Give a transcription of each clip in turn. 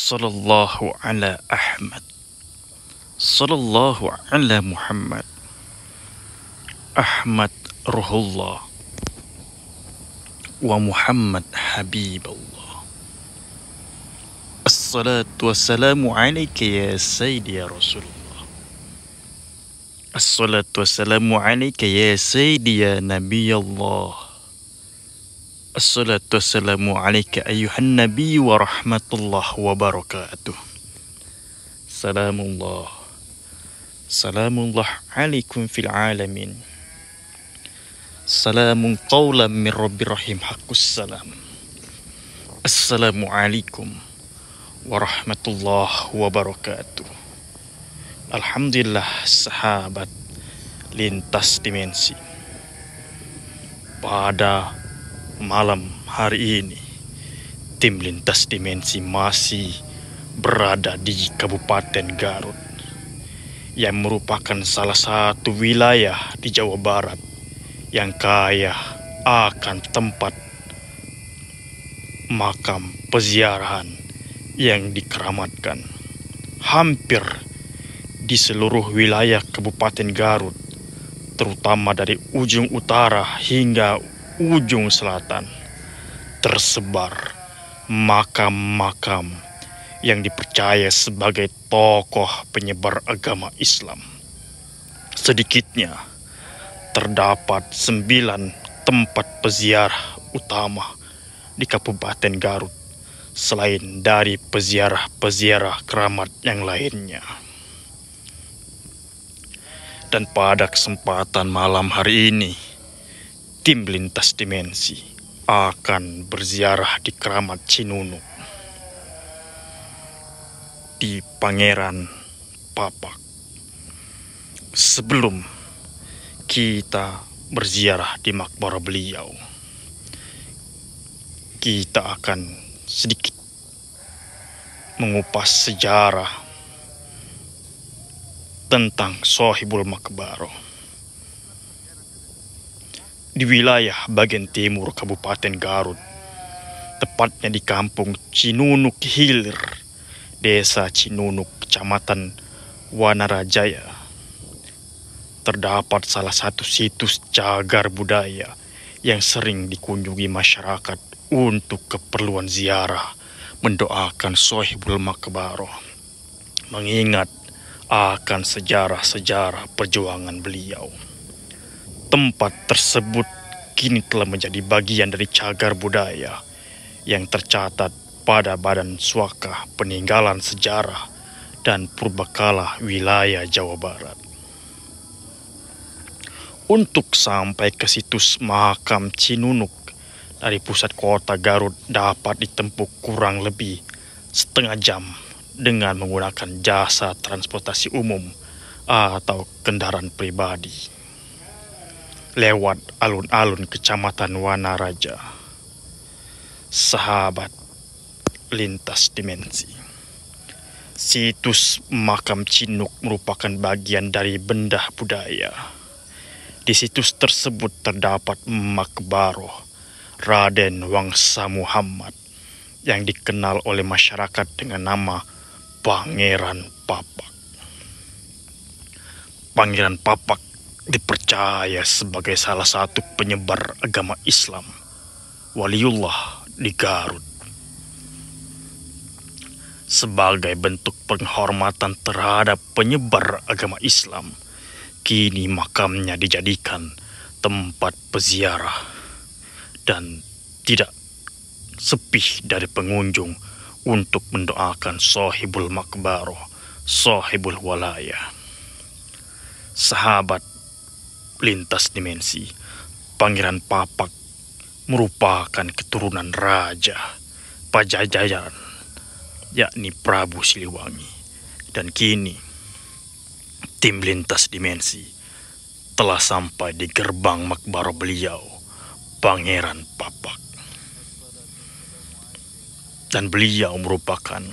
Sallallahu ala Ahmad, Sallallahu ala Muhammad, Ahmad Ruhullah, wa Muhammad Habibullah. Assalatu wassalamu alaika ya Sayyidi ya Rasulullah. Assalatu wassalamu alaika ya Sayyidi ya Nabi Allah. Assalatu wassalamu alaika ayuhan Nabi wa rahmatullah wa barakatuh. Salamullah alaikum fil alamin. Salamun qawlan min Rabbir Rahim haqqus salam. Assalamu alaikum warahmatullahi wabarakatuh. Alhamdulillah sahabat lintas dimensi. Pada malam hari ini, tim lintas dimensi masih berada di Kabupaten Garut yang merupakan salah satu wilayah di Jawa Barat yang kaya akan tempat makam peziarahan yang dikeramatkan. Hampir di seluruh wilayah Kabupaten Garut, terutama dari ujung utara hingga ujung selatan, tersebar makam-makam yang dipercaya sebagai tokoh penyebar agama Islam. Sedikitnya terdapat 9 tempat peziarah utama di Kabupaten Garut, selain dari peziarah-peziarah keramat yang lainnya. Dan pada kesempatan malam hari ini, tim lintas dimensi akan berziarah di Keramat Cinunuk di Pangeran Papak. Sebelum kita berziarah di makbarah beliau, kita akan sedikit mengupas sejarah tentang Sohibul Makbaroh. Di wilayah bagian timur Kabupaten Garut, tepatnya di kampung Cinunuk Hilir, Desa Cinunuk, Kecamatan Wanarajaya, terdapat salah satu situs cagar budaya yang sering dikunjungi masyarakat untuk keperluan ziarah, mendoakan Sohibul Makbaroh, mengingat akan sejarah-sejarah perjuangan beliau. Tempat tersebut kini telah menjadi bagian dari cagar budaya yang tercatat pada Badan Swaka Peninggalan Sejarah dan Purbakala wilayah Jawa Barat. Untuk sampai ke situs makam Cinunuk dari pusat kota Garut dapat ditempuh kurang lebih setengah jam dengan menggunakan jasa transportasi umum atau kendaraan pribadi lewat alun-alun Kecamatan Wanaraja. Sahabat lintas dimensi, situs makam Cinunuk merupakan bagian dari benda budaya. Di situs tersebut terdapat makbaroh Raden Wangsa Muhammad yang dikenal oleh masyarakat dengan nama Pangeran Papak. Pangeran Papak dipercaya sebagai salah satu penyebar agama Islam, waliullah di Garut. Sebagai bentuk penghormatan terhadap penyebar agama Islam, kini makamnya dijadikan tempat peziarah dan tidak sepi dari pengunjung untuk mendoakan Sohibul Makbaroh, Sohibul Walayah. Sahabat lintas dimensi, Pangeran Papak merupakan keturunan Raja Pajajaran, yakni Prabu Siliwangi. Dan kini tim lintas dimensi telah sampai di gerbang makbarah beliau, Pangeran Papak. Dan beliau merupakan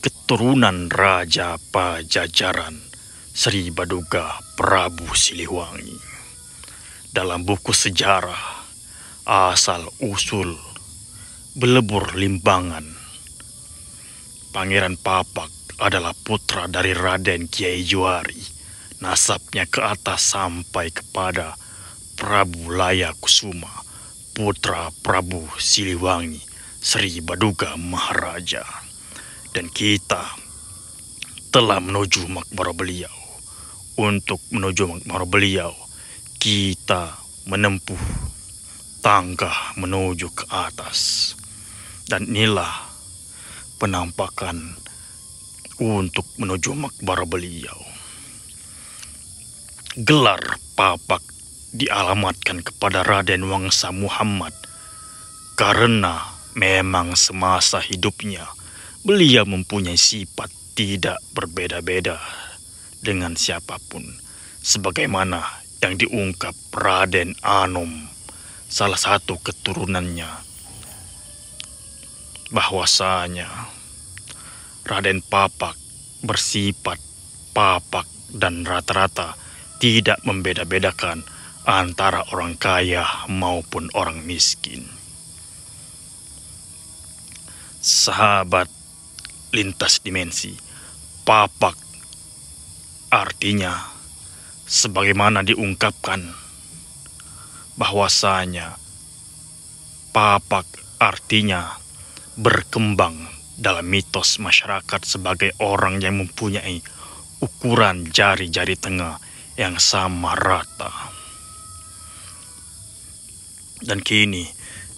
keturunan Raja Pajajaran Sri Baduga Prabu Siliwangi. Dalam buku sejarah asal-usul Belebur Limbangan Pangeran Papak adalah putra dari Raden Kiai Juari. Nasabnya ke atas sampai kepada Prabu Laya Kusuma, putra Prabu Siliwangi, Sri Baduga Maharaja. Dan kita telah menuju makbara beliau. Untuk menuju makbara beliau, kita menempuh tangga menuju ke atas. Dan inilah penampakan untuk menuju makbara beliau. Gelar Papak dialamatkan kepada Raden Wangsa Muhammad karena memang semasa hidupnya beliau mempunyai sifat tidak berbeda-beda dengan siapapun, sebagaimana yang diungkap Raden Anom, salah satu keturunannya, bahwasanya Raden Papak bersifat papak dan rata-rata tidak membeda-bedakan antara orang kaya maupun orang miskin. Sahabat lintas dimensi, Papak artinya sebagaimana diungkapkan bahwasanya Papak artinya berkembang dalam mitos masyarakat sebagai orang yang mempunyai ukuran jari-jari tengah yang sama rata. Dan kini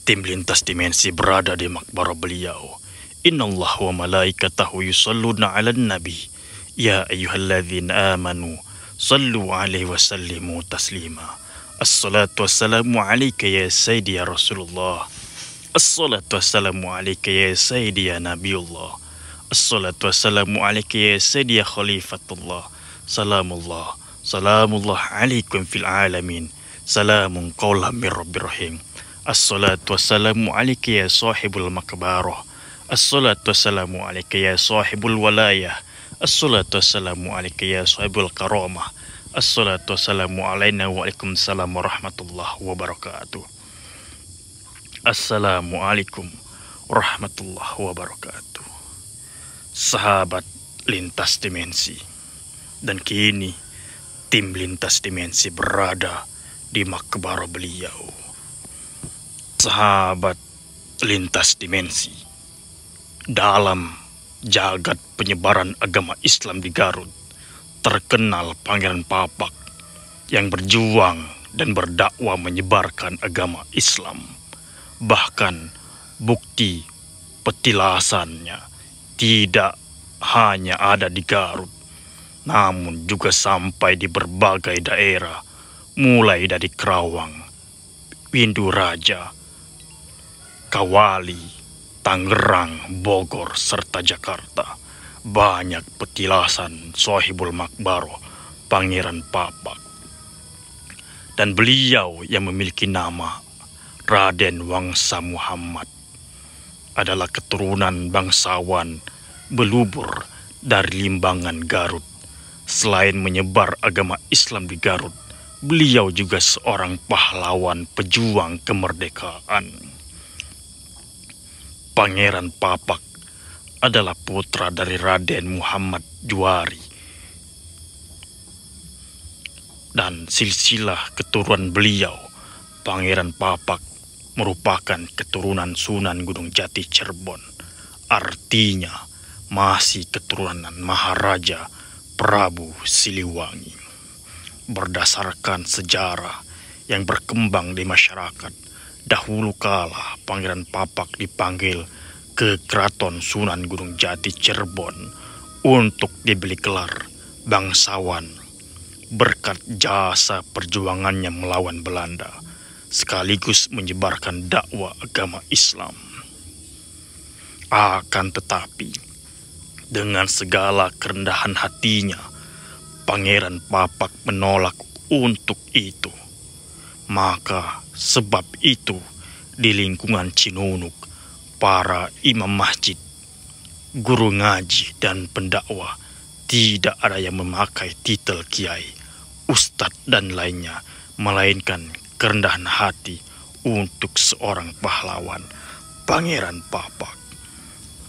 tim lintas dimensi berada di makbara beliau. Innallaha wa malaikatahu yusalluna 'alan nabi ya ayyuhalladzina amanu sallu 'alaihi wa sallimu taslima. Assalatu wassalamu 'alaika ya sayyidi ya Rasulullah. Assalatu wassalamu 'alaika ya sayyidi ya Nabiullah. Assalatu wassalamu 'alaika ya sayyidi ya Khalifatullah. Salamullah alaikum fil alamin. Salamun qawlan min rabbir rahim. Assalatu wassalamu 'alaika ya sahibul makbarah. Assalatu wassalamu 'alaika ya sahibul walayah. Assalatu wassalamu 'alaika ya sahibul karamah. Assalatu wassalamu alaina wa waalaikumsalam warahmatullahi wabarakatuh. Assalamualaikum warahmatullahi wabarakatuh. Sahabat lintas dimensi, dan kini tim lintas dimensi berada di makbara beliau. Sahabat lintas dimensi, dalam jagat penyebaran agama Islam di Garut, terkenal Pangeran Papak yang berjuang dan berdakwah menyebarkan agama Islam. Bahkan bukti petilasannya tidak hanya ada di Garut, namun juga sampai di berbagai daerah, mulai dari Kerawang, Winduraja, Kawali, Tangerang, Bogor, serta Jakarta. Banyak petilasan Sohibul Makbaro, Pangeran Papak. Dan beliau yang memiliki nama Raden Wangsa Muhammad adalah keturunan bangsawan Belubur dari Limbangan, Garut. Selain menyebar agama Islam di Garut, beliau juga seorang pahlawan pejuang kemerdekaan. Pangeran Papak adalah putra dari Raden Muhammad Juari, dan silsilah keturunan beliau, Pangeran Papak, merupakan keturunan Sunan Gunung Jati Cirebon. Artinya masih keturunan Maharaja Prabu Siliwangi. Berdasarkan sejarah yang berkembang di masyarakat, dahulu kala Pangeran Papak dipanggil ke Keraton Sunan Gunung Jati Cirebon untuk diberi gelar bangsawan berkat jasa perjuangannya melawan Belanda, sekaligus menyebarkan dakwah agama Islam. Akan tetapi, dengan segala kerendahan hatinya, Pangeran Papak menolak untuk itu. Maka sebab itu, di lingkungan Cinunuk, para imam masjid, guru ngaji, dan pendakwah tidak ada yang memakai titel kiai, ustadz, dan lainnya, melainkan kerendahan hati untuk seorang pahlawan, Pangeran Papak.